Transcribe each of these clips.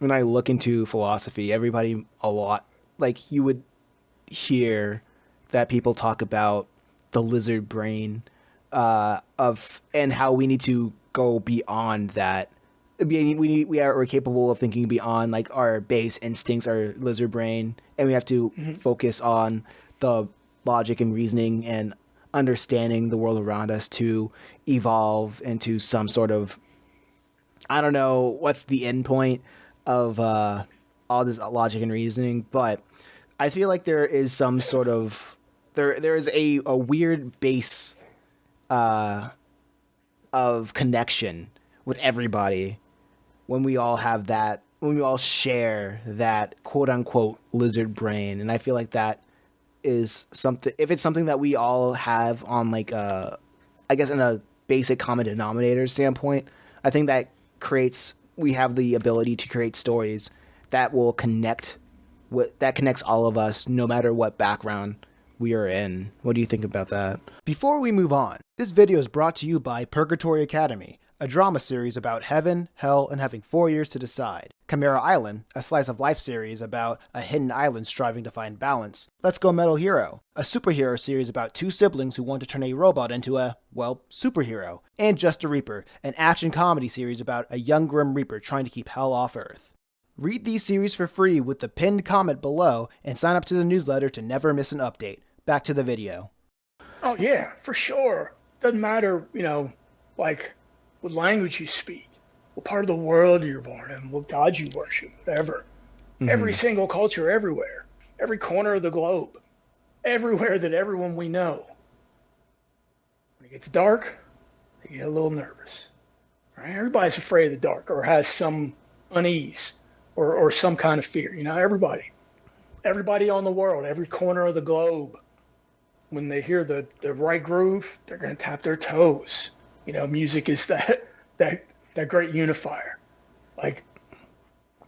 when I look into philosophy, everybody a lot like you would hear that people talk about the lizard brain of and how we need to go beyond that. We're capable of thinking beyond like our base instincts, our lizard brain, and we have to focus on the logic and reasoning and understanding the world around us to evolve into some sort of, I don't know what's the end point of all this logic and reasoning, but I feel like there is some sort of there is a weird base of connection with everybody when we all have that, when we all share that quote unquote lizard brain. And I feel like that is something, if it's something that we all have on like I guess in a basic common denominator standpoint, I think that we have the ability to create stories that will that connects all of us no matter what background we are in. What do you think about that? Before we move on, this video is brought to you by Purgatory Academy, a drama series about heaven, hell, and having 4 years to decide. Chimera Island, a slice of life series about a hidden island striving to find balance. Let's Go Metal Hero, a superhero series about two siblings who want to turn a robot into a, well, superhero. And Just a Reaper, an action comedy series about a young Grim Reaper trying to keep hell off Earth. Read these series for free with the pinned comment below and sign up to the newsletter to never miss an update. Back to the video. Oh yeah, for sure. Doesn't matter, like what language you speak, what part of the world you're born in, what God you worship, whatever. Every single culture, everywhere, every corner of the globe, everywhere that everyone we know. When it gets dark, they get a little nervous. Right? Everybody's afraid of the dark or has some unease or some kind of fear. Everybody on the world, every corner of the globe. When they hear the right groove, they're going to tap their toes. Music is that great unifier. Like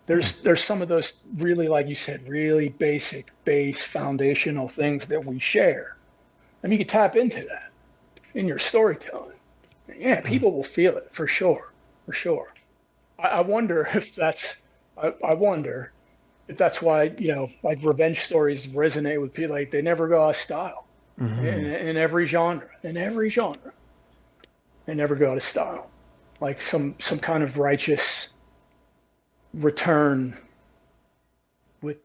there's some of those really, like you said, really basic, base, foundational things that we share. And you can tap into that in your storytelling. Yeah, people will feel it for sure, for sure. I wonder if that's why, like revenge stories resonate with people. Like they never go out of style. In every genre, they never go out of style. Like some kind of righteous return with,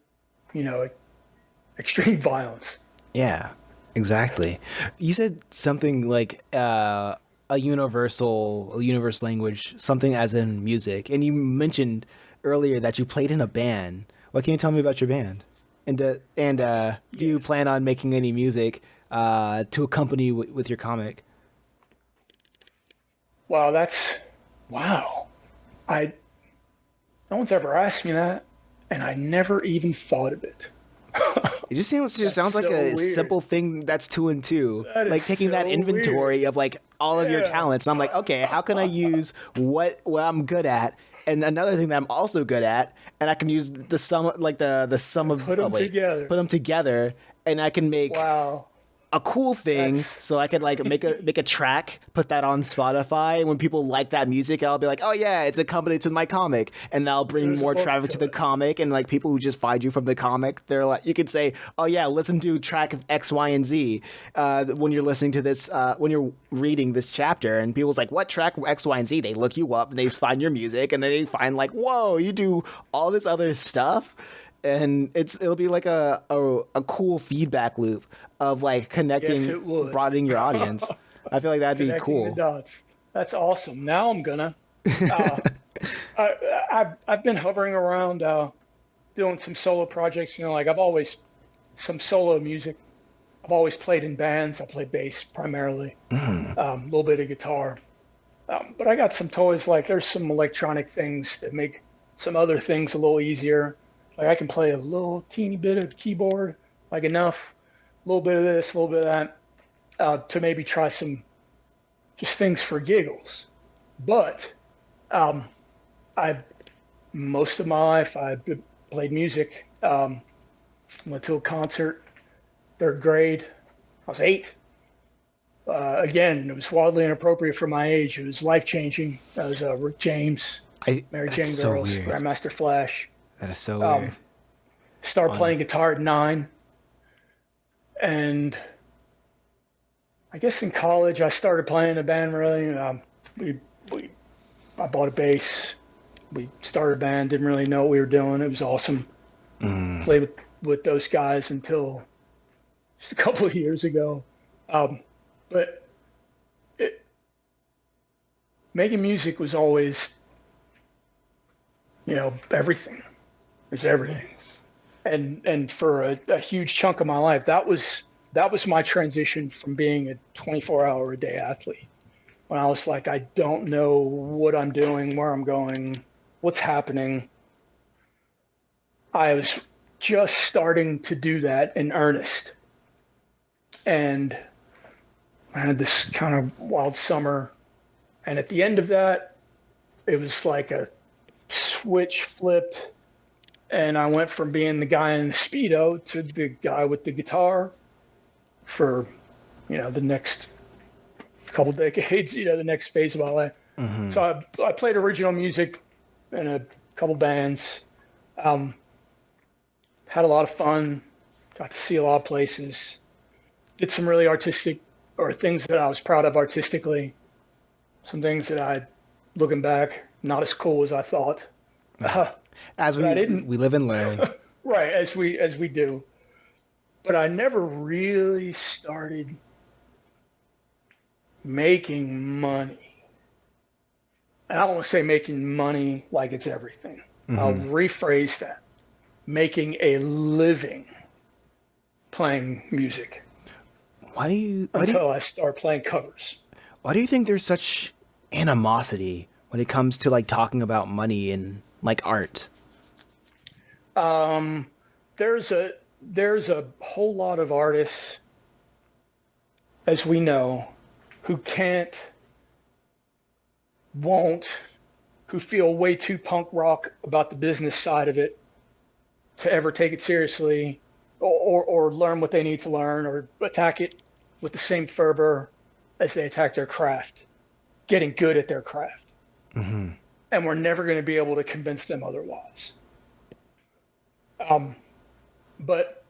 extreme violence. Yeah, exactly. You said something like a universal language, something as in music, and you mentioned earlier that you played in a band. What can you tell me about your band? And do you plan on making any music to accompany with your comic? Wow, wow. No one's ever asked me that, and I never even thought of it. It just sounds like a weird, simple thing that's 2 and 2. Like taking that inventory weird. Of like all of your talents. And I'm like, okay, how can I use what I'm good at? And another thing that I'm also good at, and I can use the sum, like the sum of put them together, and I can make a cool thing. So I could like make a track, put that on Spotify, and when people like that music, I'll be like, oh yeah, it's accompanied to my comic, and that'll bring more traffic to the comic. And like people who just find you from the comic, they're like, you could say, oh yeah, listen to track of X, Y, and Z when you're listening to this, when you're reading this chapter, and people's like, what track X, Y, and Z? They look you up, and they find your music, and then they find like, whoa, you do all this other stuff. And it'll be like a cool feedback loop of like connecting, broadening your audience. I feel like that'd be cool. That's awesome. Now I'm gonna. I've been hovering around doing some solo projects. Like some solo music. I've always played in bands. I play bass primarily, a little bit of guitar. But I got some toys. Like there's some electronic things that make some other things a little easier. Like I can play a little teeny bit of keyboard, like enough, a little bit of this, a little bit of that, to maybe try some just things for giggles. But most of my life I played music. Went to a concert, 3rd grade. I was 8. Again, it was wildly inappropriate for my age. It was life-changing. That was Rick James, Mary That's Jane so Girls, weird. Grandmaster Flash. That is so weird. Started playing guitar at 9, and I guess in college I started playing in a band. Really, I bought a bass. We started a band. Didn't really know what we were doing. It was awesome. Played with those guys until just a couple of years ago. But making music was always, everything. It was everything. And for a huge chunk of my life, that was my transition from being a 24-hour-a-day athlete. When I was like, I don't know what I'm doing, where I'm going, what's happening. I was just starting to do that in earnest. And I had this kind of wild summer. And at the end of that, it was like a switch flipped. And I went from being the guy in the Speedo to the guy with the guitar for, the next couple decades, the next phase of my life. Mm-hmm. So I played original music in a couple bands, had a lot of fun, got to see a lot of places, did some really artistic or things that I was proud of artistically, some things that looking back, not as cool as I thought. As we live and learn. Right, as we do. But I never really started making money. And I don't want to say making money like it's everything. Mm-hmm. I'll rephrase that. Making a living playing music. Until I start playing covers. Why do you think there's such animosity when it comes to like talking about money and like art? There's a whole lot of artists, as we know, who who feel way too punk rock about the business side of it to ever take it seriously or learn what they need to learn or attack it with the same fervor as they attack their craft, getting good at their craft. Mm-hmm. And we're never going to be able to convince them otherwise. But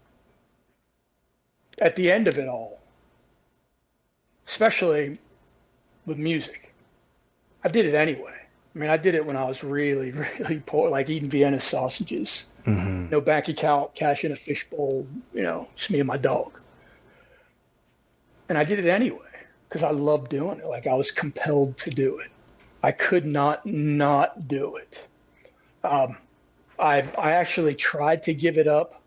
at the end of it all, especially with music, I did it anyway. I mean, I did it when I was really, really poor, like eating Vienna sausages, no bank account, cash in a fishbowl, just me and my dog. And I did it anyway because I loved doing it. Like I was compelled to do it. I could not do it. I actually tried to give it up,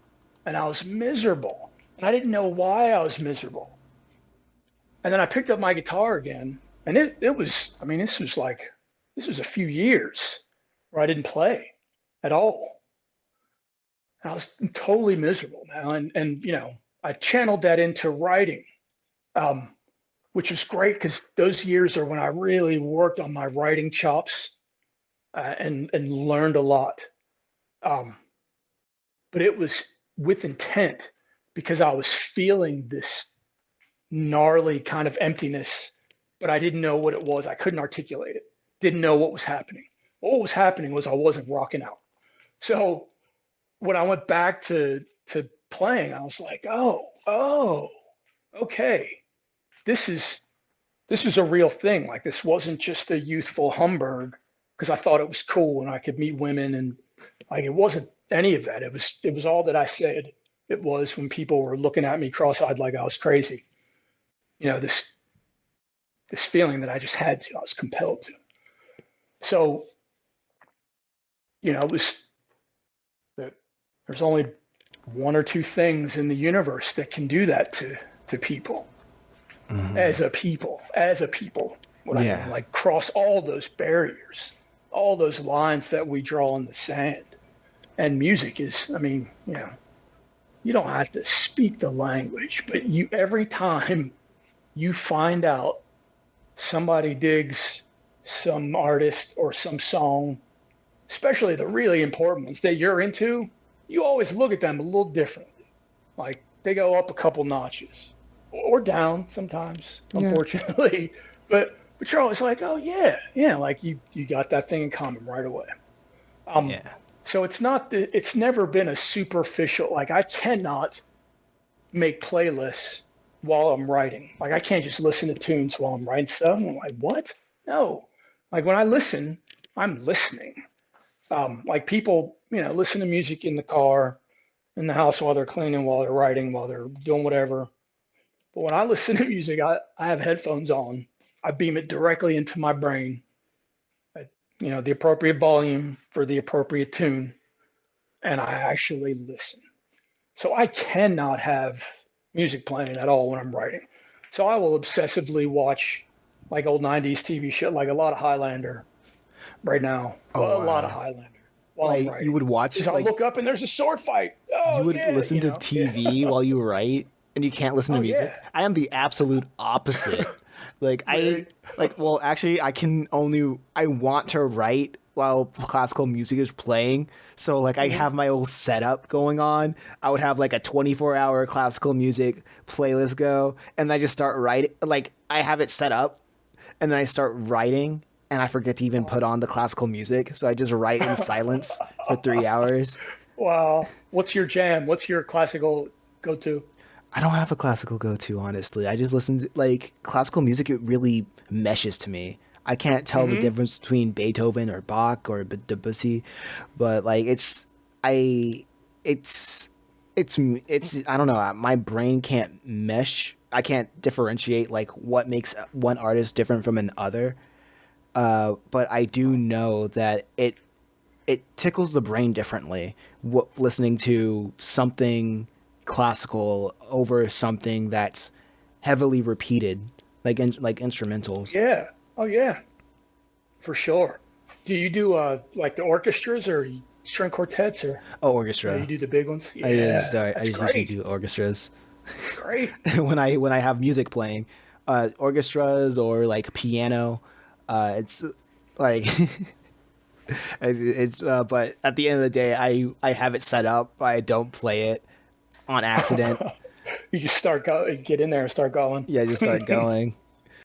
and I was miserable. And I didn't know why I was miserable. And then I picked up my guitar again, and it was, I mean, this was a few years where I didn't play at all. And I was totally miserable now. And I channeled that into writing, which was great because those years are when I really worked on my writing chops and learned a lot. But it was with intent because I was feeling this gnarly kind of emptiness, but I didn't know what it was. I couldn't articulate it. Didn't know what was happening. What was happening was I wasn't rocking out. So when I went back to playing, I was like, oh, okay. This is a real thing. Like this wasn't just a youthful humbug because I thought it was cool and I could meet women and like it wasn't any of that. It was all that I said it was when people were looking at me cross-eyed like I was crazy. This feeling that I just had to, I was compelled to. So, it was that there's only one or two things in the universe that can do that to people. Mm-hmm. As a people, I mean, like cross all those barriers, all those lines that we draw in the sand. And music is, I mean, you don't have to speak the language, but every time you find out somebody digs some artist or some song, especially the really important ones that you're into, you always look at them a little differently. Like they go up a couple notches or down sometimes, unfortunately. But but you're always like, oh yeah, yeah, like you got that thing in common right away. Um, Yeah. so it's never been a superficial, like I cannot make playlists while I'm writing. Like I can't just listen to tunes while I'm writing stuff. I'm like, what? No. Like when I listen, I'm listening. Like people, listen to music in the car, in the house while they're cleaning, while they're writing, while they're doing whatever. But when I listen to music, I have headphones on. I beam it directly into my brain at, the appropriate volume for the appropriate tune, and I actually listen. So I cannot have music playing at all when I'm writing. So I will obsessively watch like old 90s TV show, like a lot of Highlander right now. Oh, Well, a lot of wow. Highlander while I'm Like you writing. would watch, Because I'll like look up and there's a sword fight. Oh, you would yeah, listen to Yeah. TV while you write, and you can't listen to Oh, music. yeah. I am the absolute opposite. Really? Well, actually, I want to write while classical music is playing. So like I have my old setup going on. I would have like a 24-hour classical music playlist go, and I just start writing. Like I have it set up, and then I start writing, and I forget to even put on the classical music. So I just write in silence for 3 hours. Wow. What's your jam? What's your classical go-to? I don't have a classical go-to, honestly. I just listen to like classical music. It really meshes to me. I can't tell the difference between Beethoven or Bach or Debussy, but like it's I don't know. My brain can't mesh. I can't differentiate like what makes one artist different from another. But I do know that it tickles the brain differently. Listening to something classical over something that's heavily repeated, like instrumentals. Yeah. Oh, yeah. For sure. Do you do like the orchestras or string quartets or Oh, you orchestra. do the big ones? I Yeah, just that's usually great. do orchestras Great. when I have music playing, orchestras or like piano. It's like but at the end of the day, I have it set up. I don't play it on accident. You just get in there and start going. Yeah, I just start going.